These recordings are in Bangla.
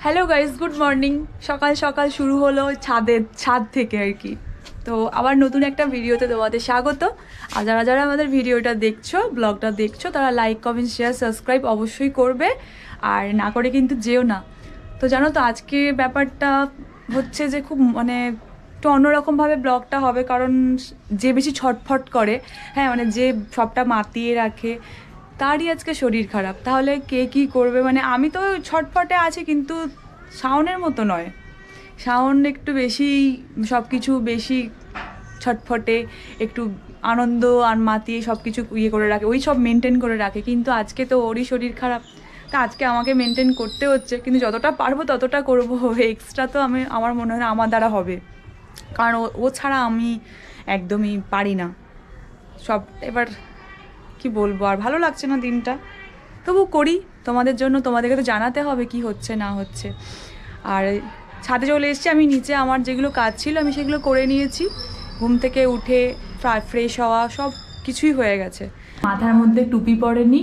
Hello guys, good morning. সকাল সকাল শুরু হলো ছাদ থেকে আর কি। তো আবার নতুন একটা ভিডিওতে তোমাদের স্বাগত। আর যারা যারা আমাদের ভিডিওটা দেখছো, ব্লগটা দেখছো, তারা লাইক, কমেন্ট, শেয়ার, সাবস্ক্রাইব অবশ্যই করবে। আর না করে কিন্তু যেও না। তো জানো তো আজকে ব্যাপারটা হচ্ছে যে খুব একটু অন্যরকমভাবে ব্লগটা হবে, কারণ যে বেশি ছটফট করে, হ্যাঁ যে সবটা মাতিয়ে রাখে, তারই আজকে শরীর খারাপ। তাহলে কে কী করবে? আমি তো ছটফটে আছি, কিন্তু শাওনের মতো নয়। শাওন একটু বেশি সব কিছু বেশি ছটফটে, একটু আনন্দ আর মাতিয়ে সব কিছু ইয়ে করে রাখে, ওই সব মেনটেন করে রাখে। কিন্তু আজকে তো ওরই শরীর খারাপ, তা আজকে আমাকে মেনটেন করতে হচ্ছে। কিন্তু যতটা পারবো ততটা করবো, এক্সট্রা তো আমার মনে হয় না আমার দ্বারা হবে, কারণ ও ছাড়া আমি একদমই পারি না সব। এবার কি বলবো, আর ভালো লাগছে না দিনটা, তবু করি তোমাদের জন্য। তোমাদেরকে তো জানাতে হবে কি হচ্ছে না হচ্ছে। আর ছাদে চলে এসেছি আমি, নিচে আমার যেগুলো কাজ ছিল আমি সেগুলো করে নিয়েছি। ঘুম থেকে উঠে ফ্রেশ হওয়া সব কিছুই হয়ে গেছে। মাথার মধ্যে টুপি পরেনি,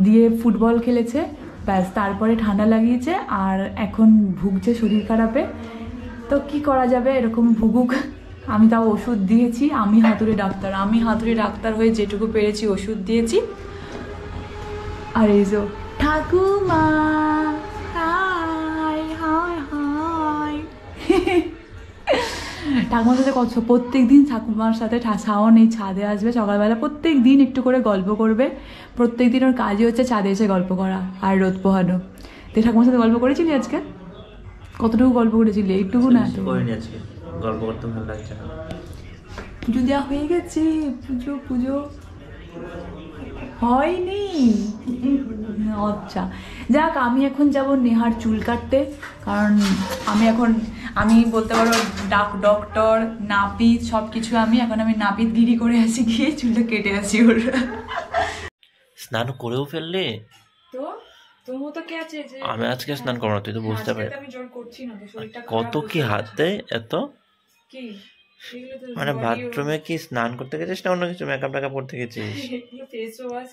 দিয়ে ফুটবল খেলেছে, ব্যাস। তারপরে ঠান্ডা লাগিয়েছে আর এখন ভুগছে শরীর খারাপে। তো কি করা যাবে, এরকম ভুগুক। আমি তাও ওষুধ দিয়েছি। আমি হাতুড়ে ডাক্তার হয়ে যেটুকু পেরেছি ওষুধ দিয়েছি। আর এই যে ঠাকুমা, হাই হাই হাই। ঠাকুমার সাথে প্রত্যেক দিন ঠাকুমার সাথে শাওন এই ছাদে আসবে সকালবেলা, প্রত্যেক দিন একটু করে গল্প করবে। প্রত্যেক দিন ওর কাজই হচ্ছে ছাদে এসে গল্প করা আর রোদ পোহানো। তুই ঠাকুমার সাথে গল্প করেছিলি আজকে? কতটুকু গল্প করেছিলি? একটুকু না? গল্প করতে ভালো লাগছে না। পুজো দেওয়া হয়ে গেছে। পুজো হয়নি। আচ্ছা যাক, আমি এখন যাব নেহার চুল কাটতে, কারণ আমি বলতে পারো ডক্টর নাপিত সব কিছু। আমি নাপিত গিরি করে আসি, গিয়ে চুলটা কেটে আসি ওর। স্নান করেও ফেললে তো তোর মতো কে আছে যে আমি আজকে স্নান করব না? তুই তো বুঝতে পারছিস আমি জোর করছি না, শরীরটা কত কি হাতে এত কি বাথরুমে কি স্নান করতে গেছিস না অন্য কিছু মেকআপ টেকআপ করতে গেছিস? ফেস ওয়াশ,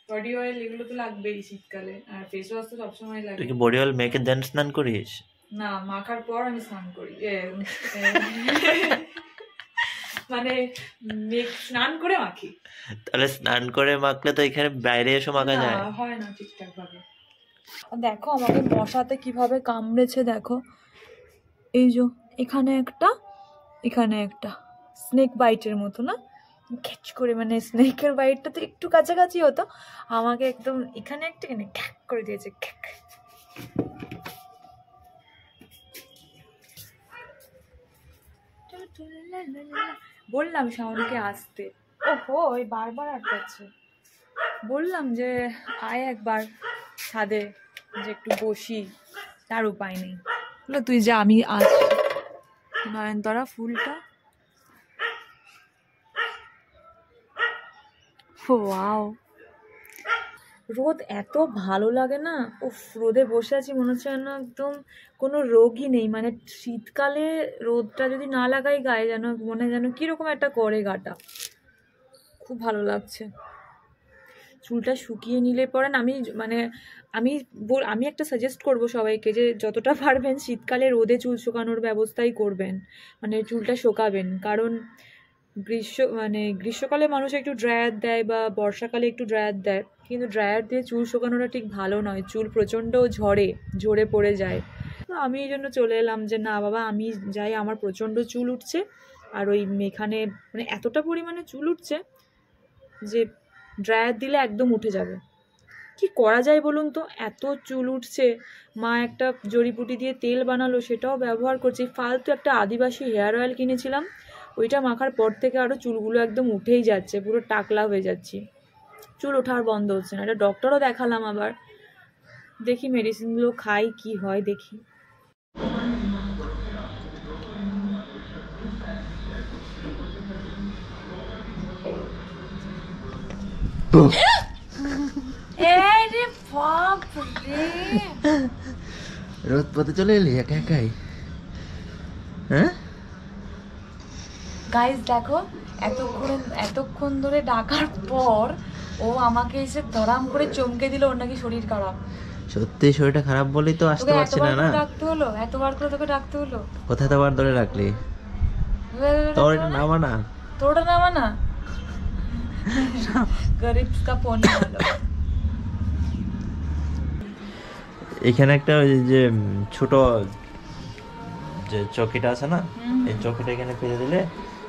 বডি অয়েল, এগুলো তো লাগবেই শীতকালে। আর ফেস ওয়াশ তো সবসময় লাগে। তুই কি বডি অয়েল মেখে দেন স্নান করিস? না, মাখার পর আমি স্নান করি। স্নান করে মাখি। তাহলে স্নান করে মাখলে তো এখানে বাইরে এসে মাখা যায়? হয় না ঠিকঠাক ভাবে। দেখো আমাকে মশাতে কিভাবে কামড়েছে, দেখো এই যে এখানে একটা স্নেক বাইটের মতো, না খ্যাচ করে, স্নেকের বাইটটা তো একটু কাছাকাছি হতো, আমাকে একদম এখানে একটা খ্যাক করে দিয়েছে। বললাম শাওনকে আসতে, ওহো ওই বারবার আটকাচ্ছে। বললাম যে আয় একবার ছাদে, যে একটু বসি, তার উপায় নেই। বললো তুই যা, আমি আসছি। নয়নতারা ফুলটা, ওয়াও। রোদ এত ভালো লাগে না, উফ, রোদে বসে আছি মনে হচ্ছে যেন একদম কোনো রোগই নেই। শীতকালে রোদটা যদি না লাগাই গায়ে, যেন যেন কিরকম একটা করে গাটা। খুব ভালো লাগছে। চুলটা শুকিয়ে নিলে পরে আমি একটা সাজেস্ট করব সবাইকে, যে যতটা পারবেন শীতকালে রোদে চুল শুকানোর ব্যবস্থাই করবেন, চুলটা শোকাবেন। কারণ গ্রীষ্মকালে মানুষ একটু ড্রায়ার দেয়, বা বর্ষাকালে একটু ড্রায়ার দেয়, কিন্তু ড্রায়ার দিয়ে চুল শুকানোটা ঠিক ভালো নয়। চুল প্রচণ্ড ঝরে পড়ে যায়। তো আমি এই জন্য চলে এলাম যে না বাবা, আমি যাই, আমার প্রচণ্ড চুল উঠছে। আর ওই এখানে এতটা পরিমাণে চুল উঠছে যে ড্রায়ার দিলে একদম উঠে যাবে। কি করা যায় বলুন তো, এত চুল উঠছে। মা একটা জড়িপুটি দিয়ে তেল বানালো, সেটাও ব্যবহার করছি। ফালতু একটা আদিবাসী হেয়ার অয়েল কিনেছিলাম, ওইটা মাখার পর থেকে আরও চুলগুলো একদম উঠেই যাচ্ছে, পুরো টাকলা হয়ে যাচ্ছি। চুল ওঠা আর বন্ধ হচ্ছে না। এটা ডক্টরও দেখালাম, আবার দেখি মেডিসিনগুলো খাই কি হয় দেখি। রোদ পথে চলে এলি একা একাই? হ্যাঁ গাইজ দেখো, এতক্ষণ ধরে ডাকার পর ও আমাকে এসে ধরাম করে চমকে দিল, ওর নাকি শরীর খারাপ। সত্যি শরীরটা খারাপ বলেই তো আসতে পারছি না। না ডাকতে হলো, এতবার করে তোকে ডাকতে হলো। কোথায় তো বার ধরে রাখলি? তোর এটা নামা না, তোরটা নামা না। গরিব কা ফোন হলো। এখানে একটা ওই যে ছোট যে চৌকিটা আছে না, এই চৌকিটা এখানে ফেলে দিলে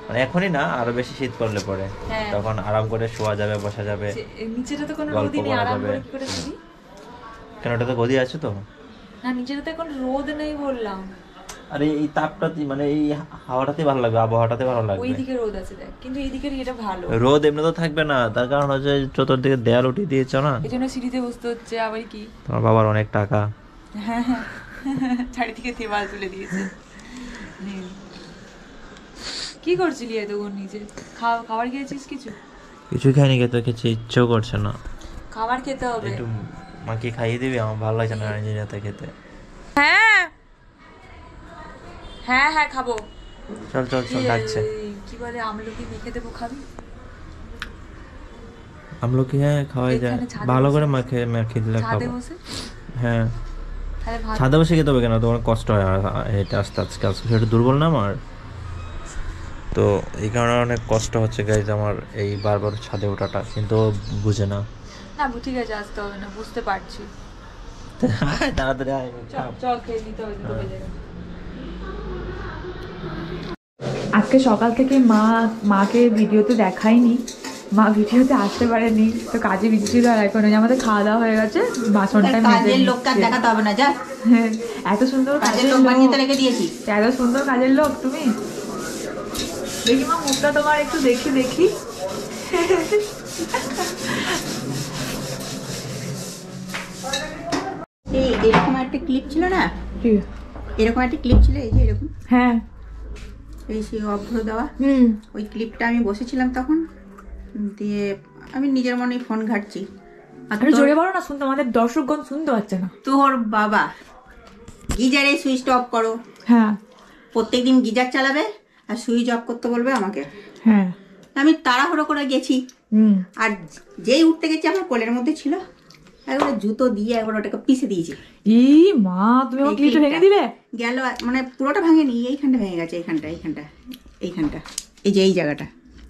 মানে এখনই না, আরো বেশি শীত পড়লে পরে তখন আরাম করে শোয়া যাবে, বসা যাবে। নিচেটা তো কোনো রোদই নেই, আরাম করে কি করে শুবি? কেন, ওটা তো গদি আছে তো। না নিচেটা তো কোনো রোদ নেই বললাম। আরে এই তাপটাতে মানে এই হাওয়াটাতে ভালো লাগবে, আবহাওয়াটাতে ভালো লাগবে। ওইদিকে রোদ আছে দেখ, কিন্তু এইদিকে এটা ভালো। রোদ এমনি তো থাকবে না, তার কারণ হচ্ছে চতুর্দিকে দেয়াল উঠিয়ে দিয়েছো না, এজন্য সিঁড়িতে বসতে হচ্ছে। আবার কি, তোমার বাবার অনেক টাকা। হ্যাঁ হ্যাঁ, চারিদিকে দেওয়াল তুলে দিয়েছে। কি করছিলি এতক্ষণ নিচে? খাবার খেয়েছিস? কিছু খাইনি, খেতে কিছু ইচ্ছেও করছে না। খাবার খেতে হবে, একটু মাকে খাইয়ে দিবি, আমার ভালো লাগছে না রাতে খেতে। হ্যাঁ হ্যাঁ হ্যাঁ খাবো। চল চল চল, ডাকছে। কি বলে, আমলকি মেখে দেবো, খাবি? আমলকি হ্যাঁ খাওয়াই যায়, ভালো করে মাখে দিলে খাবো। হ্যাঁ ছাদে বসে খেতে হবে। কেন, তোমার কষ্ট হয় এটা আস্তে আজকে সেটা দুর্বল না আমার, তো এই কারণে অনেক কষ্ট হচ্ছে গাইজ আমার এই বারবার ছাদে ওঠাটা, কিন্তু বুঝে না। না ঠিক আছে, আসতে হবে না, বুঝতে পারছি। তাড়াতাড়ি আয়, চল খেয়ে নিতে হবে। আজকে সকাল থেকে মাকে ভিডিওতে দেখাইনি, মা ভিডিওতে আসতে পারেনি, তো কাজে বিজি ছিল। আর এখন আমাদের খাওয়া দাওয়া হয়ে গেছে, বাসনটা কাজের লোককে দেখাতে হবে না, যা। হ্যাঁ, এত সুন্দর কাজের লোক বানিয়ে তো রেখে দিয়েছি। এত সুন্দর কাজের লোক তুমি। দেখি মা মুখটা তোমার একটু দেখি। এরকম একটা ক্লিপ ছিল না, এরকম একটা ক্লিপ ছিল, এই যে এরকম, হ্যাঁ এই সেই অভ্র দেওয়া, ওই ক্লিপটা আমি বসেছিলাম তখন, দিয়ে আমি নিজের মনে ফোন ঘাটছি। জোরে বলো না, শুনতে আমাদের দর্শকগণ শুনতে পাচ্ছে না। তোর বাবা গিজারে সুইচ অফ করো, হ্যাঁ প্রত্যেকদিন গিজার চালাবে আর সুইচ অফ করতে বলবে আমাকে। হ্যাঁ আমি তাড়াহুড়ো করে গেছি, আর যেই উঠতে গেছি আমার কোলের মধ্যে ছিল, একবার জুতো দিয়ে একবার ওটাকে পিষে দিয়েছি। ই মা, তুমি আমার ক্লিপটা ভেঙে দিলে? গেল, মানে পুরোটা ভাঙেনি, এইখানটা ভেঙে গেছে, এইখানটা এই যে এই জায়গাটা,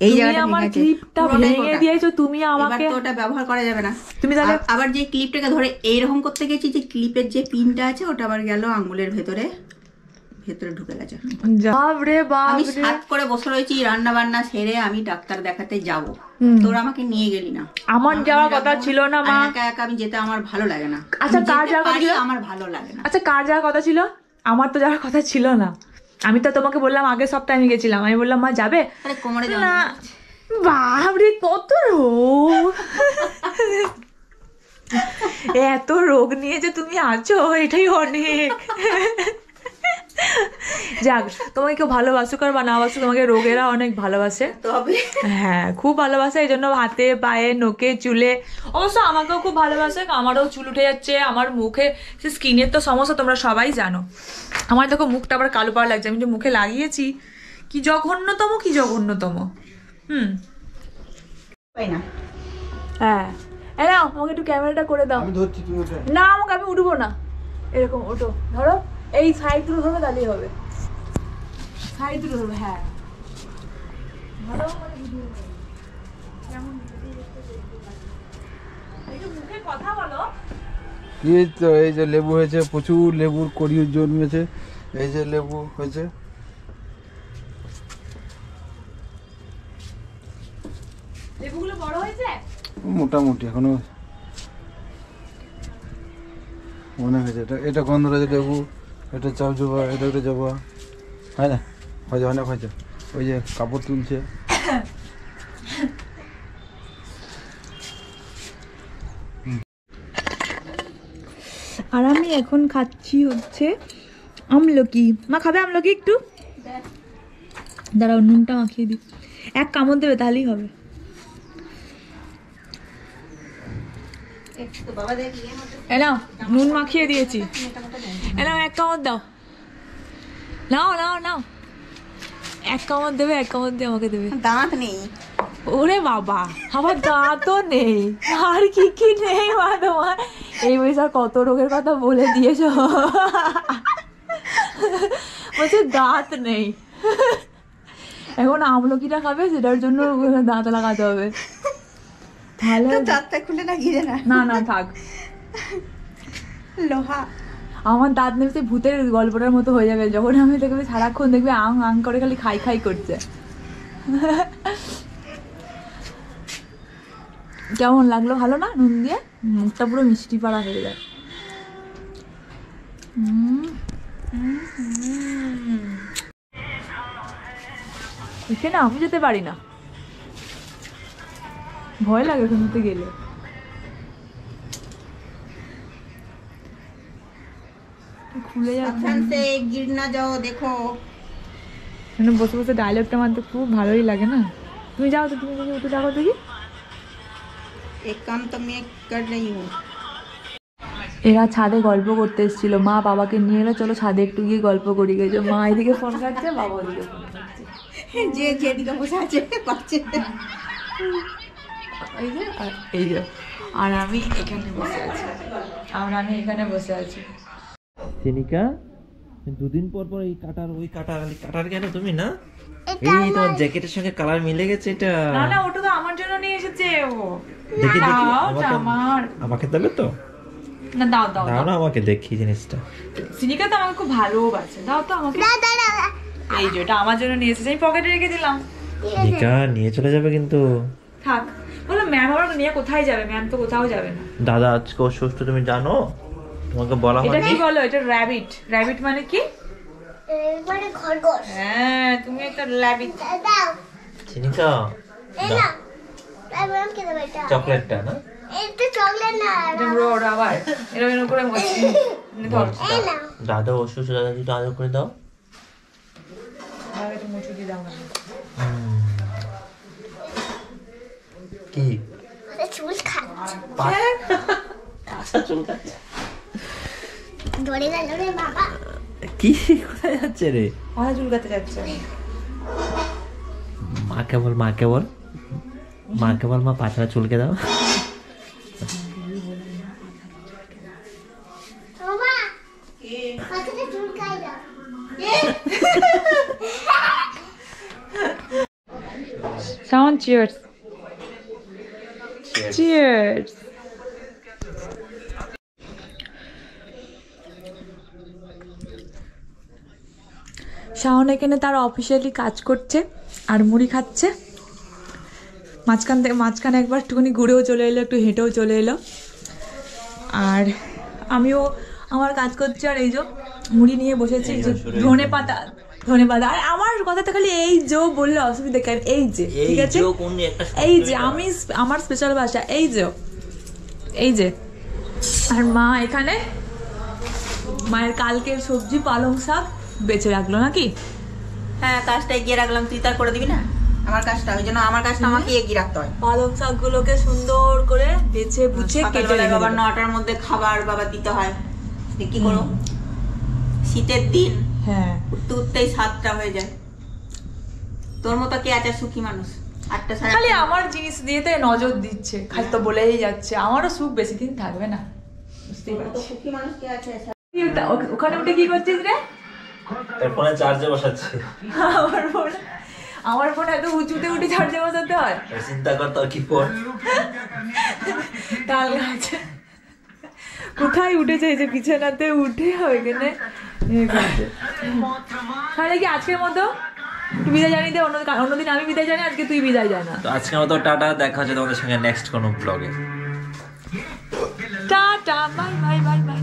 এই জায়গাটা আমার ক্লিপটা ভেঙে দিয়েছো তুমি আমাকে। তো ওটা ব্যবহার করা যাবে না। তুমি তাহলে আবার যে ক্লিপটাকে ধরে এইরকম করতে গেছি, যে ক্লিপের যে পিনটা আছে ওটা আবার গেল আঙ্গুলের ভেতরে ঢুকে গেছে। আমি সাত করে বসে রয়েছি, রান্না বান্না সেরে আমি ডাক্তার দেখাতে যাব, তোরা আমাকে নিয়ে গেলি না। আমার যাওয়ার কথা ছিল না মা, একা একা আমি যেতে আমার ভালো লাগে না। আচ্ছা কার যাওয়ার কথা ছিল? আমার ভালো লাগে না। আচ্ছা কার যাওয়ার কথা ছিল? আমার তো যাওয়ার কথা ছিল না। আমি তো তোমাকে বললাম, আগের সপ্তাহে আমি গেছিলাম, আমি বললাম মা যাবে, আরে কোমরে না। বাপরে কত রোগ, এত রোগ নিয়ে যে তুমি আছো, এটাই অনেক। যাক, তোমাকে কেউ ভালোবাসুক আর বা না বাসুক, তোমাকে রোগেরা অনেক ভালোবাসে। হ্যাঁ খুব ভালোবাসে, এই জন্য হাতে পায়ে নোকে চুলে, অবশ্য আমাকেও খুব ভালোবাসে। আমারও চুল উঠে যাচ্ছে, আমার মুখে সে স্কিনের তো সমস্যা তোমরা সবাই জানো। আমার দেখো মুখটা আবার কালো পাড়া লাগছে, আমি যে মুখে লাগিয়েছি, কি জঘন্যতম। হ্যাঁ নাও, আমাকে একটু ক্যামেরাটা করে দাও। না আমি উঠবো না, এরকম ওঠো, ধরো এই সাইড দুটো ধরবে, তাহলেই হবে। সাইড দুটো ধরবে, হ্যাঁ ধরো। মুখে কথা বলো। এই তো এই যে লেবু হয়েছে, প্রচুর লেবুর কড়ি জন্মেছে, এই যে লেবু হয়েছে। লেবুগুলো বড় হয়েছে মোটামুটি, এখনো মনে হয়েছে। এটা গন্ধরাজ লেবু, এটা চাপ জবা, এটা একটা জবা, হয় না? হয়েছে, অনেক হয়েছে। ওই যে কাপড় তুলছে। আর আমি এখন খাচ্ছি হচ্ছে আমলকি। মা খাবে আমলকি? একটু দাঁড়াও, নুনটা মাখিয়ে দিই, এক কামড় দেবে তাহলেই হবে। এনাও নুন মাখিয়ে দিয়েছি, এনাও এক কামড় দাও। নাও এক কামড় দেবে, এক কামড় দিয়ে আমাকে দেবে। দাঁত নেই, ওরে বাবা, আমার দাঁতও নেই, আর কি কি নেই মা তোমার। এই বয়সে কত রোগের কথা বলে দিয়েছো। বলছে দাঁত নেই, এখন আমলকিটা খাবে, সেটার জন্য দাঁত লাগাতে হবে। তাহলে দাঁতটা খুলে না গিরে না। না না থাক, লোহা। আমার দাঁত নেমে ভূতের গল্পটার মতো হয়ে যাবে, যখন আমি দেখবে সারাক্ষণ দেখবে আং আং করে খালি খাই খাই করছে। কেমন লাগলো, ভালো না? নুন দিয়ে মুখটা পুরো মিষ্টি পাড়া হয়ে যায়। এখানে আমি যেতে পারি না, ভয় লাগে ঘুমোতে গেলে। খুলে যাচ্ছে, গির না যাও, দেখো। বসে বসে ডায়লগটা মানতে খুব ভালোই লাগে না। তুমি যাও তো, তুমি উঠে যাও দেখি। এক কাম তো আমি কর রহি হুঁ। এরা ছাদে গল্প করতে এসেছিল, মা বাবাকে নিয়ে এলো, চলো ছাদে একটু গিয়ে গল্প করি গেছে। মা এদিকে ফোন খাচ্ছে, বাবা ওদিকে ফোন খাচ্ছে। যে যেদিকে বসে আছে পাচ্ছে। এই যে আর আমি এখানে বসে আছি, আমি এখানে বসে আছি। সিনিকা, দুদিন পর পর এই কাটার ওই কাটার কেন তুমি? না এই তোমার জ্যাকেটের সঙ্গে কালার মিলে গেছে এটা। না না, ওটা তো আমার জন্য নিয়ে এসেছে ও। দেখি দেখি, আমার আমাকে দেবে তো? না, দাও দাও দাও না আমাকে, দেখি জিনিসটা। সিনিকা তো আমাকে খুব ভালোবাসে, দাও তো আমাকে। এই যে এটা আমার জন্য নিয়ে এসেছে, আমি পকেটে রেখে দিলাম। নিকা নিয়ে চলে যাবে কিন্তু। থাক, বলো ম্যাম আবার নিয়ে কোথায় যাবে? ম্যাম তো কোথাও যাবে না। দাদা আজকে অসুস্থ, তুমি জানো? তোমাকে বলা এটা হয়নি? কি বলো? এটা র‍্যাবিট। র‍্যাবিট মানে কি? মানে খরগোশ। হ্যাঁ, তুমি একটা র‍্যাবিট। দাও চিনিকা, এই না, আমি কি দেব? এটা চকলেটটা না? এটা চকলেট না, এটা রোড আবার এরকম করে মরছি। ধর, এই না। দাদা অসুস্থ, দাদা একটু আদর করে দাও। আমাকে একটু মুছে দিয়ে দাও না। কি এটা চুল খাচ্ছে, আচ্ছা চুল কাটছে? ধরে গেল রে বাবা। কি কোথায় যাচ্ছে রে? মাথা চুলকাতে যাচ্ছে। মাকে বল, মাকে বল, মাকে বল, মা পাছাটা চুলকে দাও। বাবা পাছাটা চুলকাই দাও। Sound cheers. Cheers. শাওন এখানে তার অফিসিয়ালি কাজ করছে আর মুড়ি খাচ্ছে। মাঝখানে একবার একটুখানি ঘুরেও চলে এলো, একটু হেঁটেও চলে এলো। আর আমিও আমার কাজ করছি, আর এই যে মুড়ি নিয়ে বসেছি। যে ধনে পাতা আর আমার কথাটা খালি এই যে বললে অসুবিধা কেন? এই যে ঠিক আছে, এই যে আমি আমার স্পেশাল ভাষা, এই যে। আর মা এখানে মায়ের কালকের সবজি পালং শাক বেছে রাখলো নাকি? হ্যাঁ, কাজটা এগিয়ে রাখলাম, তুই তার করে দিবি না আমার কাজটা, ওই জন্য আমার কাজটা আমাকে এগিয়ে রাখতে হয়। পালং শাকগুলোকে সুন্দর করে বেছে বুঝে কেটে রেখে বাবা 9টার মধ্যে খাবার বাবা দিতে হয়, কি করো? শীতের দিন, হ্যাঁ, উঠতে উঠতেই 7টা হয়ে যায়। তোর মতো কে আছে সুখী মানুষ? 8টা সাড়ে খালি আমার জিনিস দিয়ে তো নজর দিচ্ছে, খালি তো বলেই যাচ্ছে। আমারও সুখ বেশি দিন থাকবে না, বুঝতেই পারছি। সুখী মানুষ কে আছে? ওখানে উঠে কি করছিস রে? তোর ফোনে চার্জে বসাচ্ছি। আমার ফোন এত উঁচুতে উঠে চার্জে বসাতে হয়? চিন্তা কর তোর কি ফোন। তাল গাছে কোথায় উঠেছে? এই যে বিছানাতে উঠে ওইখানে তাহলে কি আজকের মতো বিদায় জানিয়ে দে। অন্যদিন আমি বিদায় জানি, আজকে তুই বিদায় জানা। তো আজকের মতো টাটা, দেখা হচ্ছে তোমাদের সঙ্গে নেক্সট কোনো ব্লগে। Tata, bye bye bye bye.